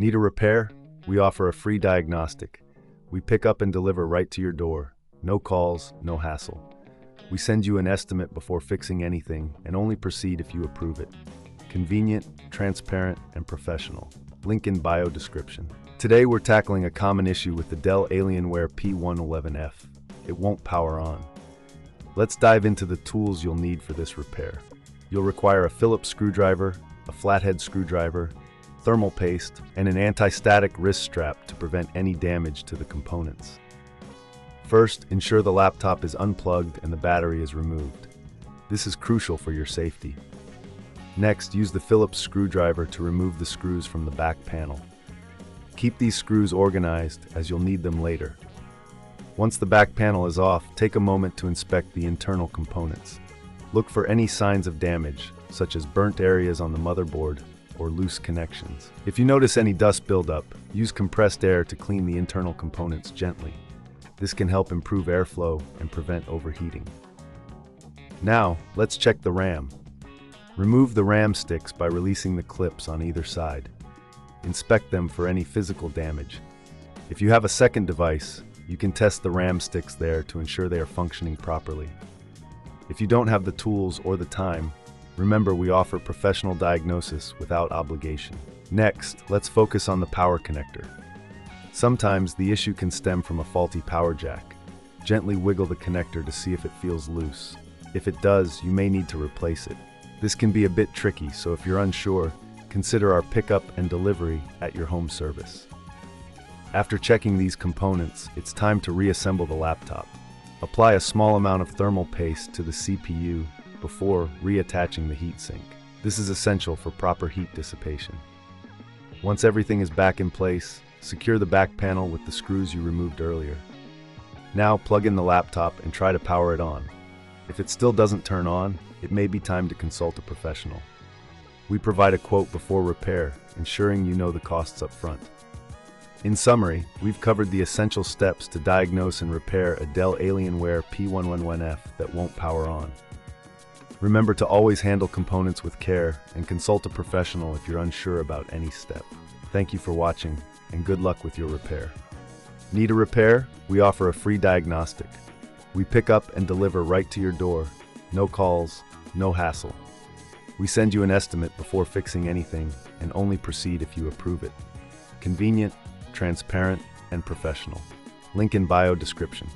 Need a repair? We offer a free diagnostic. We pick up and deliver right to your door. No calls, no hassle. We send you an estimate before fixing anything and only proceed if you approve it. Convenient, transparent, and professional. Link in bio description. Today we're tackling a common issue with the Dell Alienware P111F. It won't power on. Let's dive into the tools you'll need for this repair. You'll require a Phillips screwdriver, a flathead screwdriver, thermal paste, and an anti-static wrist strap to prevent any damage to the components. First, ensure the laptop is unplugged and the battery is removed. This is crucial for your safety. Next, use the Phillips screwdriver to remove the screws from the back panel. Keep these screws organized as you'll need them later. Once the back panel is off, take a moment to inspect the internal components. Look for any signs of damage, such as burnt areas on the motherboard or loose connections. If you notice any dust buildup, use compressed air to clean the internal components gently. This can help improve airflow and prevent overheating. Now, let's check the RAM. Remove the RAM sticks by releasing the clips on either side. Inspect them for any physical damage. If you have a second device, you can test the RAM sticks there to ensure they are functioning properly. If you don't have the tools or the time, remember we offer professional diagnosis without obligation. Next, let's focus on the power connector. Sometimes the issue can stem from a faulty power jack. Gently wiggle the connector to see if it feels loose. If it does, you may need to replace it. This can be a bit tricky, so if you're unsure, consider our pickup and delivery at your home service. After checking these components, it's time to reassemble the laptop. Apply a small amount of thermal paste to the CPU before reattaching the heatsink. This is essential for proper heat dissipation. Once everything is back in place, secure the back panel with the screws you removed earlier. Now plug in the laptop and try to power it on. If it still doesn't turn on, it may be time to consult a professional. We provide a quote before repair, ensuring you know the costs up front. In summary, we've covered the essential steps to diagnose and repair a Dell Alienware P111F that won't power on. Remember to always handle components with care and consult a professional if you're unsure about any step. Thank you for watching, and good luck with your repair. Need a repair? We offer a free diagnostic. We pick up and deliver right to your door. No calls, no hassle. We send you an estimate before fixing anything and only proceed if you approve it. Convenient, transparent, and professional. Link in bio description.